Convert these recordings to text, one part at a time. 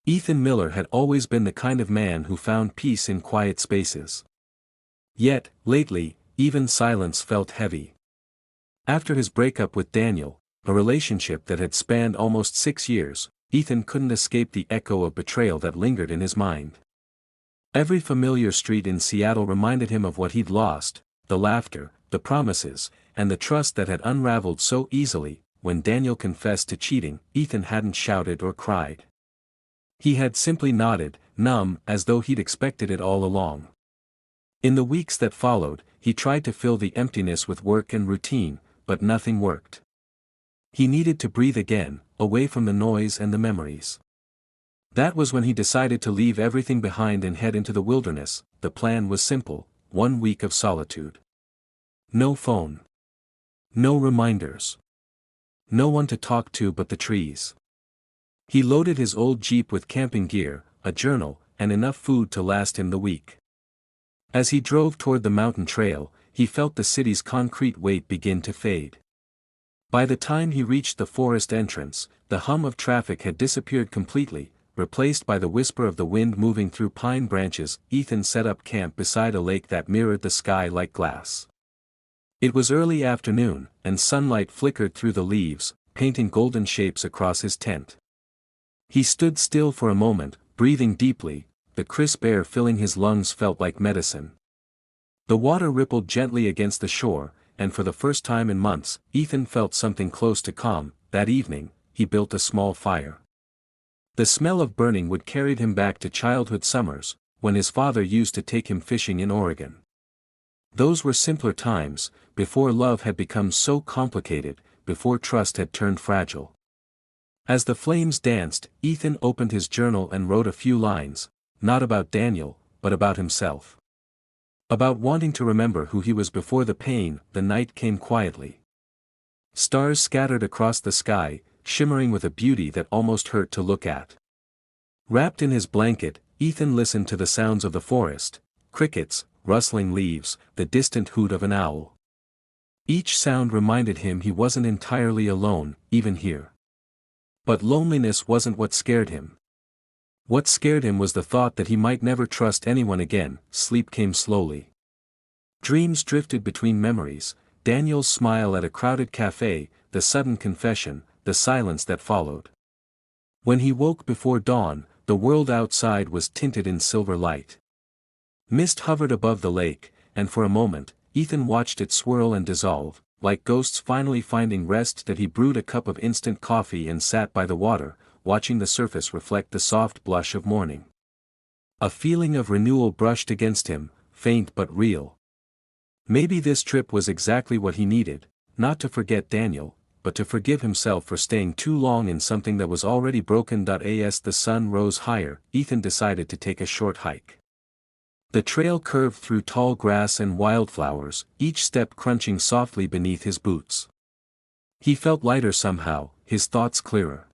Ethan Miller had always been the kind of man who found peace in quiet spaces. Yet, lately, even silence felt heavy. After his breakup with Daniel, a relationship that had spanned almost 6 years, Ethan couldn't escape the echo of betrayal that lingered in his mind. Every familiar street in Seattle reminded him of what he'd lost, the laughter, the promises, and the trust that had unraveled so easily. When Daniel confessed to cheating, Ethan hadn't shouted or cried. He had simply nodded, numb, as though he'd expected it all along. In the weeks that followed, he tried to fill the emptiness with work and routine, but nothing worked. He needed to breathe again, away from the noise and the memories. That was when he decided to leave everything behind and head into the wilderness. The plan was simple: 1 week of solitude. No phone. No reminders. No one to talk to but the trees. He loaded his old Jeep with camping gear, a journal, and enough food to last him the week. As he drove toward the mountain trail, he felt the city's concrete weight begin to fade. By the time he reached the forest entrance, the hum of traffic had disappeared completely, replaced by the whisper of the wind moving through pine branches. Ethan set up camp beside a lake that mirrored the sky like glass. It was early afternoon, and sunlight flickered through the leaves, painting golden shapes across his tent. He stood still for a moment, breathing deeply. The crisp air filling his lungs felt like medicine. The water rippled gently against the shore, and for the first time in months, Ethan felt something close to calm. That evening, he built a small fire. The smell of burning wood carried him back to childhood summers, when his father used to take him fishing in Oregon. Those were simpler times, before love had become so complicated, before trust had turned fragile. As the flames danced, Ethan opened his journal and wrote a few lines, not about Daniel, but about himself. About wanting to remember who he was before the pain. The night came quietly. Stars scattered across the sky, shimmering with a beauty that almost hurt to look at. Wrapped in his blanket, Ethan listened to the sounds of the forest: crickets, rustling leaves, the distant hoot of an owl. Each sound reminded him he wasn't entirely alone, even here. But loneliness wasn't what scared him. What scared him was the thought that he might never trust anyone again. Sleep came slowly. Dreams drifted between memories: Daniel's smile at a crowded cafe, the sudden confession, the silence that followed. When he woke before dawn, the world outside was tinted in silver light. Mist hovered above the lake, and for a moment, Ethan watched it swirl and dissolve, like ghosts finally finding rest. That he brewed a cup of instant coffee and sat by the water, watching the surface reflect the soft blush of morning. A feeling of renewal brushed against him, faint but real. Maybe this trip was exactly what he needed, not to forget Daniel, but to forgive himself for staying too long in something that was already broken. As the sun rose higher, Ethan decided to take a short hike. The trail curved through tall grass and wildflowers, each step crunching softly beneath his boots. He felt lighter somehow, his thoughts clearer.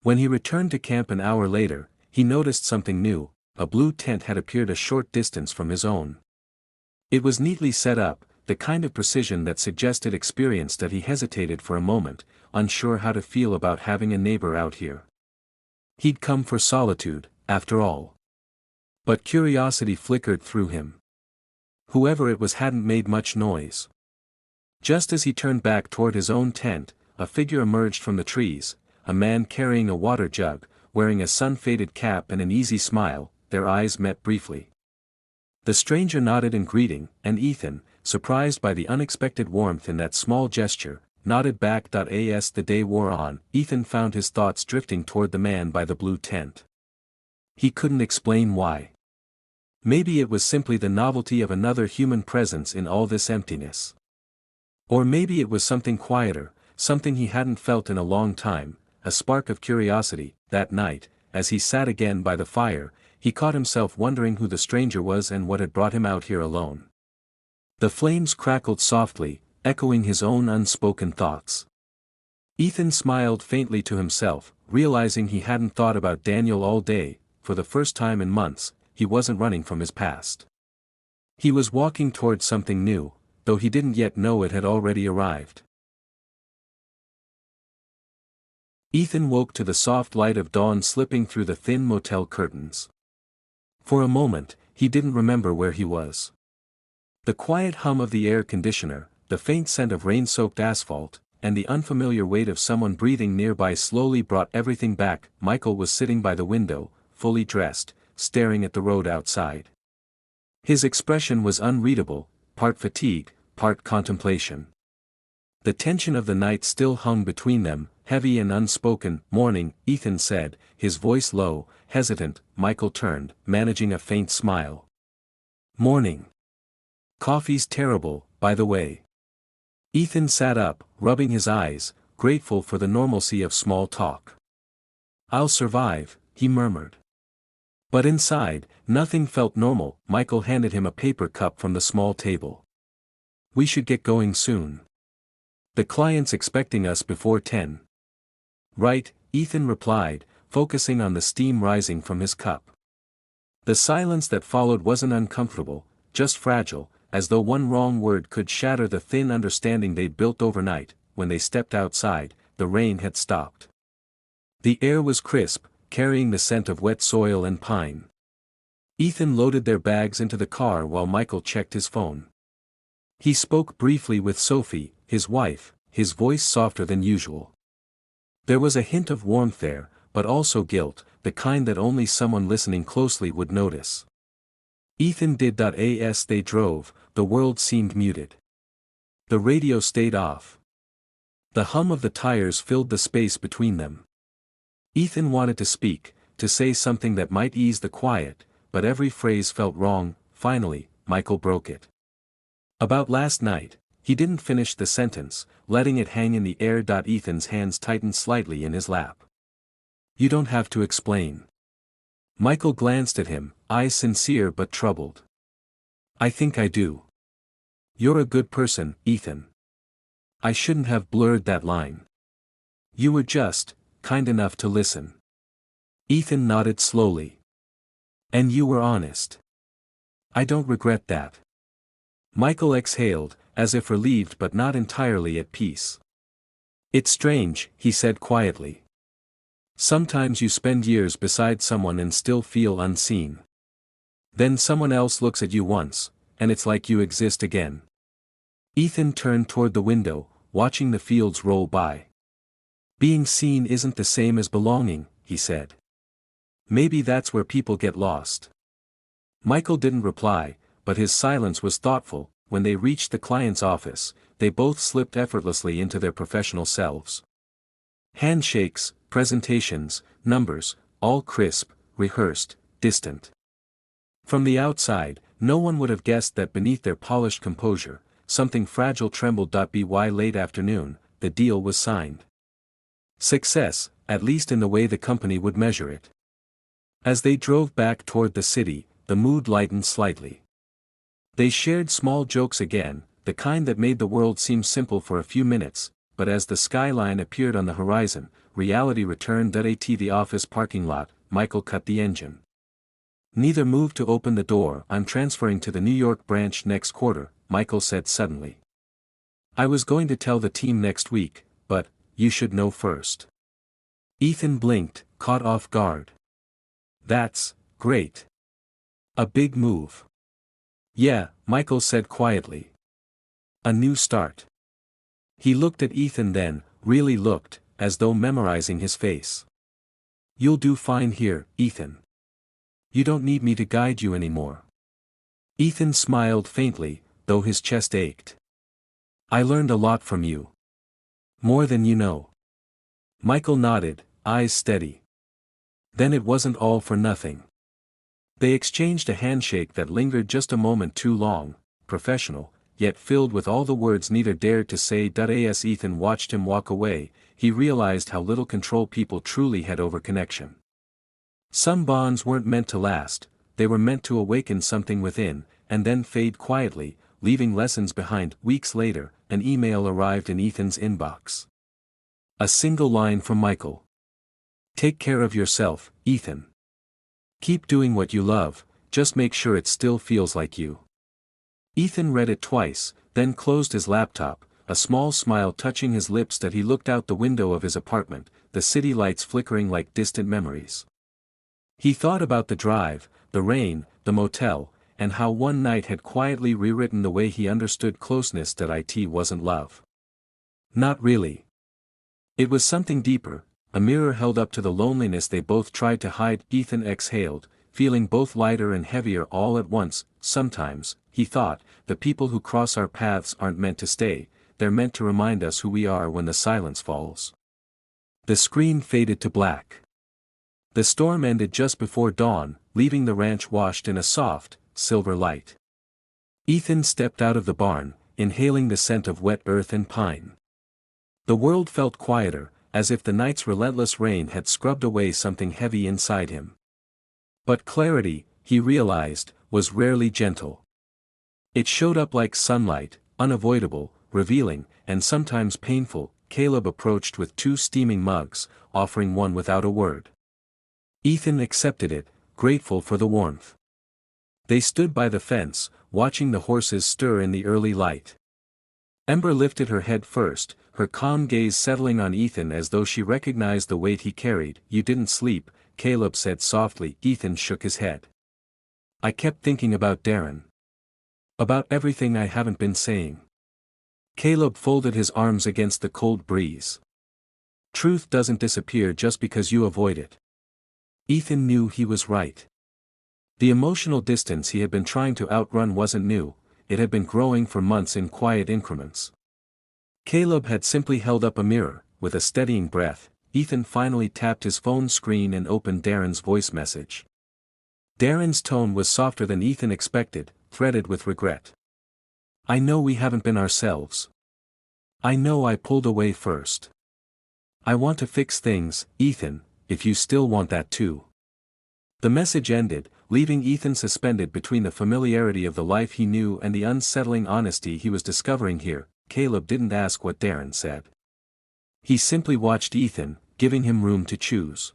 When he returned to camp an hour later, he noticed something new: a blue tent had appeared a short distance from his own. It was neatly set up, the kind of precision that suggested experience. That he hesitated for a moment, unsure how to feel about having a neighbor out here. He'd come for solitude, after all. But curiosity flickered through him. Whoever it was hadn't made much noise. Just as he turned back toward his own tent, a figure emerged from the trees, a man carrying a water jug, wearing a sun-faded cap and an easy smile. Their eyes met briefly. The stranger nodded in greeting, and Ethan, surprised by the unexpected warmth in that small gesture, nodded back. As the day wore on, Ethan found his thoughts drifting toward the man by the blue tent. He couldn't explain why. Maybe it was simply the novelty of another human presence in all this emptiness. Or maybe it was something quieter, something he hadn't felt in a long time, a spark of curiosity. That night, as he sat again by the fire, he caught himself wondering who the stranger was and what had brought him out here alone. The flames crackled softly, echoing his own unspoken thoughts. Ethan smiled faintly to himself, realizing he hadn't thought about Daniel all day. For the first time in months, he wasn't running from his past. He was walking towards something new, though he didn't yet know it had already arrived. Ethan woke to the soft light of dawn slipping through the thin motel curtains. For a moment, he didn't remember where he was. The quiet hum of the air conditioner, the faint scent of rain-soaked asphalt, and the unfamiliar weight of someone breathing nearby slowly brought everything back. Michael was sitting by the window, fully dressed, staring at the road outside. His expression was unreadable, part fatigue, part contemplation. The tension of the night still hung between them, heavy and unspoken. "Morning," Ethan said, his voice low, hesitant. Michael turned, managing a faint smile. "Morning. Coffee's terrible, by the way." Ethan sat up, rubbing his eyes, grateful for the normalcy of small talk. "I'll survive," he murmured. But inside, nothing felt normal. Michael handed him a paper cup from the small table. "We should get going soon. The client's expecting us before 10. "Right," Ethan replied, focusing on the steam rising from his cup. The silence that followed wasn't uncomfortable, just fragile, as though one wrong word could shatter the thin understanding they'd built overnight. When they stepped outside, the rain had stopped. The air was crisp, carrying the scent of wet soil and pine. Ethan loaded their bags into the car while Michael checked his phone. He spoke briefly with Sophie, his wife, his voice softer than usual. There was a hint of warmth there, but also guilt, the kind that only someone listening closely would notice. Ethan did. As they drove, the world seemed muted. The radio stayed off. The hum of the tires filled the space between them. Ethan wanted to speak, to say something that might ease the quiet, but every phrase felt wrong. Finally, Michael broke it. "About last night," he didn't finish the sentence, letting it hang in the air. Ethan's hands tightened slightly in his lap. "You don't have to explain." Michael glanced at him, eyes sincere but troubled. "I think I do. You're a good person, Ethan. I shouldn't have blurred that line. You were just kind enough to listen." Ethan nodded slowly. "And you were honest. I don't regret that." Michael exhaled, as if relieved but not entirely at peace. "It's strange," he said quietly. "Sometimes you spend years beside someone and still feel unseen. Then someone else looks at you once, and it's like you exist again." Ethan turned toward the window, watching the fields roll by. "Being seen isn't the same as belonging," he said. "Maybe that's where people get lost." Michael didn't reply, but his silence was thoughtful. When they reached the client's office, they both slipped effortlessly into their professional selves. Handshakes, presentations, numbers, all crisp, rehearsed, distant. From the outside, no one would have guessed that beneath their polished composure, something fragile trembled. By late afternoon, the deal was signed. Success, at least in the way the company would measure it. As they drove back toward the city, the mood lightened slightly. They shared small jokes again, the kind that made the world seem simple for a few minutes, but as the skyline appeared on the horizon, reality returned. At the office parking lot, Michael cut the engine. Neither moved to open the door. "I'm transferring to the New York branch next quarter," Michael said suddenly. "I was going to tell the team next week, but you should know first." Ethan blinked, caught off guard. "That's great. A big move." "Yeah," Michael said quietly. "A new start." He looked at Ethan, then really looked, as though memorizing his face. "You'll do fine here, Ethan. You don't need me to guide you anymore." Ethan smiled faintly, though his chest ached. "I learned a lot from you. More than you know." Michael nodded, eyes steady. Then it wasn't all for nothing. They exchanged a handshake that lingered just a moment too long, professional, yet filled with all the words neither dared to say. As Ethan watched him walk away, he realized how little control people truly had over connection. Some bonds weren't meant to last, they were meant to awaken something within, and then fade quietly, leaving lessons behind. Weeks later, an email arrived in Ethan's inbox. A single line from Michael. "Take care of yourself, Ethan. Keep doing what you love, just make sure it still feels like you." Ethan read it twice, then closed his laptop, a small smile touching his lips that he looked out the window of his apartment, the city lights flickering like distant memories. He thought about the drive, the rain, the motel, and how one night had quietly rewritten the way he understood closeness. That it wasn't love. Not really. It was something deeper, a mirror held up to the loneliness they both tried to hide. Ethan exhaled, feeling both lighter and heavier all at once. Sometimes, he thought, the people who cross our paths aren't meant to stay, they're meant to remind us who we are when the silence falls. The screen faded to black. The storm ended just before dawn, leaving the ranch washed in a soft, silver light. Ethan stepped out of the barn, inhaling the scent of wet earth and pine. The world felt quieter, as if the night's relentless rain had scrubbed away something heavy inside him. But clarity, he realized, was rarely gentle. It showed up like sunlight, unavoidable, revealing, and sometimes painful. Caleb approached with 2 steaming mugs, offering one without a word. Ethan accepted it, grateful for the warmth. They stood by the fence, watching the horses stir in the early light. Ember lifted her head first, her calm gaze settling on Ethan as though she recognized the weight he carried. "You didn't sleep," Caleb said softly. Ethan shook his head. "I kept thinking about Darren. About everything I haven't been saying." Caleb folded his arms against the cold breeze. "Truth doesn't disappear just because you avoid it." Ethan knew he was right. The emotional distance he had been trying to outrun wasn't new, it had been growing for months in quiet increments. Caleb had simply held up a mirror, with a steadying breath. Ethan finally tapped his phone screen and opened Darren's voice message. Darren's tone was softer than Ethan expected, threaded with regret. "I know we haven't been ourselves. I know I pulled away first. I want to fix things, Ethan, if you still want that too." The message ended, leaving Ethan suspended between the familiarity of the life he knew and the unsettling honesty he was discovering here. Caleb didn't ask what Darren said. He simply watched Ethan, giving him room to choose.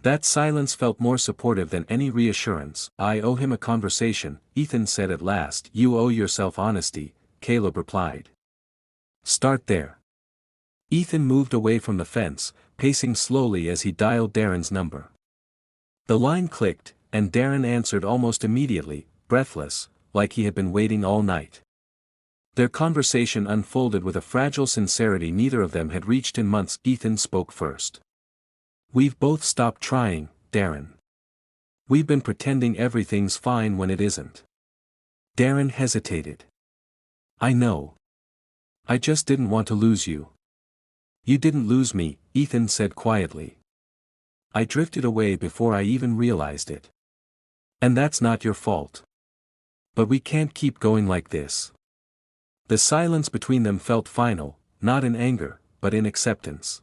That silence felt more supportive than any reassurance. "I owe him a conversation," Ethan said at last. "You owe yourself honesty," Caleb replied. "Start there." Ethan moved away from the fence, pacing slowly as he dialed Darren's number. The line clicked, and Darren answered almost immediately, breathless, like he had been waiting all night. Their conversation unfolded with a fragile sincerity neither of them had reached in months. Ethan spoke first. "We've both stopped trying, Darren. We've been pretending everything's fine when it isn't." Darren hesitated. "I know. I just didn't want to lose you." "You didn't lose me," Ethan said quietly. "I drifted away before I even realized it. And that's not your fault. But we can't keep going like this." The silence between them felt final, not in anger, but in acceptance.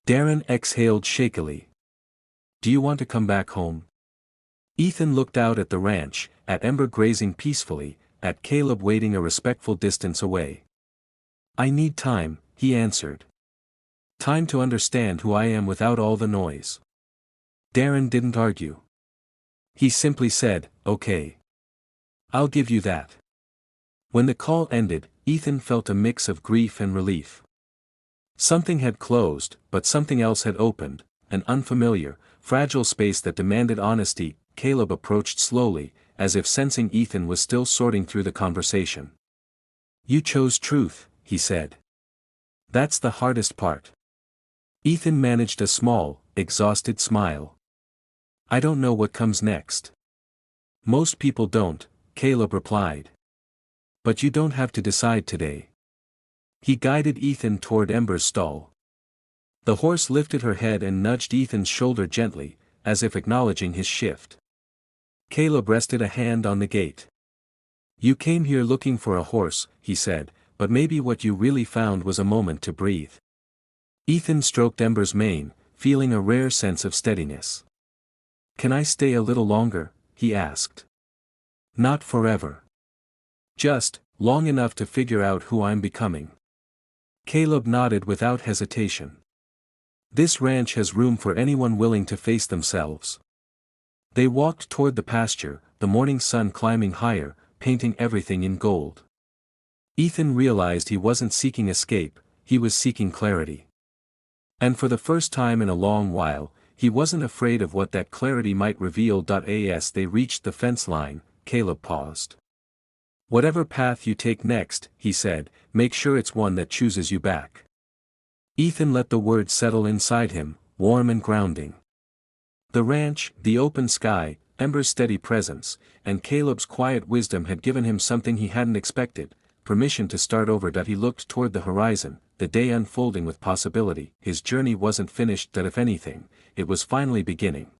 Darren exhaled shakily. "Do you want to come back home?" Ethan looked out at the ranch, at Ember grazing peacefully, at Caleb waiting a respectful distance away. "I need time," he answered. "Time to understand who I am without all the noise." Darren didn't argue. He simply said, "Okay. I'll give you that." When the call ended, Ethan felt a mix of grief and relief. Something had closed, but something else had opened, an unfamiliar, fragile space that demanded honesty. Caleb approached slowly, as if sensing Ethan was still sorting through the conversation. "You chose truth," he said. "That's the hardest part." Ethan managed a small, exhausted smile. "I don't know what comes next." "Most people don't," Caleb replied. "But you don't have to decide today." He guided Ethan toward Ember's stall. The horse lifted her head and nudged Ethan's shoulder gently, as if acknowledging his shift. Caleb rested a hand on the gate. "You came here looking for a horse," he said, "but maybe what you really found was a moment to breathe." Ethan stroked Ember's mane, feeling a rare sense of steadiness. "Can I stay a little longer?" he asked. "Not forever. Just long enough to figure out who I'm becoming." Caleb nodded without hesitation. "This ranch has room for anyone willing to face themselves." They walked toward the pasture, the morning sun climbing higher, painting everything in gold. Ethan realized he wasn't seeking escape, he was seeking clarity. And for the first time in a long while, he wasn't afraid of what that clarity might reveal. As they reached the fence line, Caleb paused. "Whatever path you take next," he said, "make sure it's one that chooses you back." Ethan let the words settle inside him, warm and grounding. The ranch, the open sky, Ember's steady presence, and Caleb's quiet wisdom had given him something he hadn't expected, permission to start over. He looked toward the horizon, the day unfolding with possibility. His journey wasn't finished. If anything, it was finally beginning.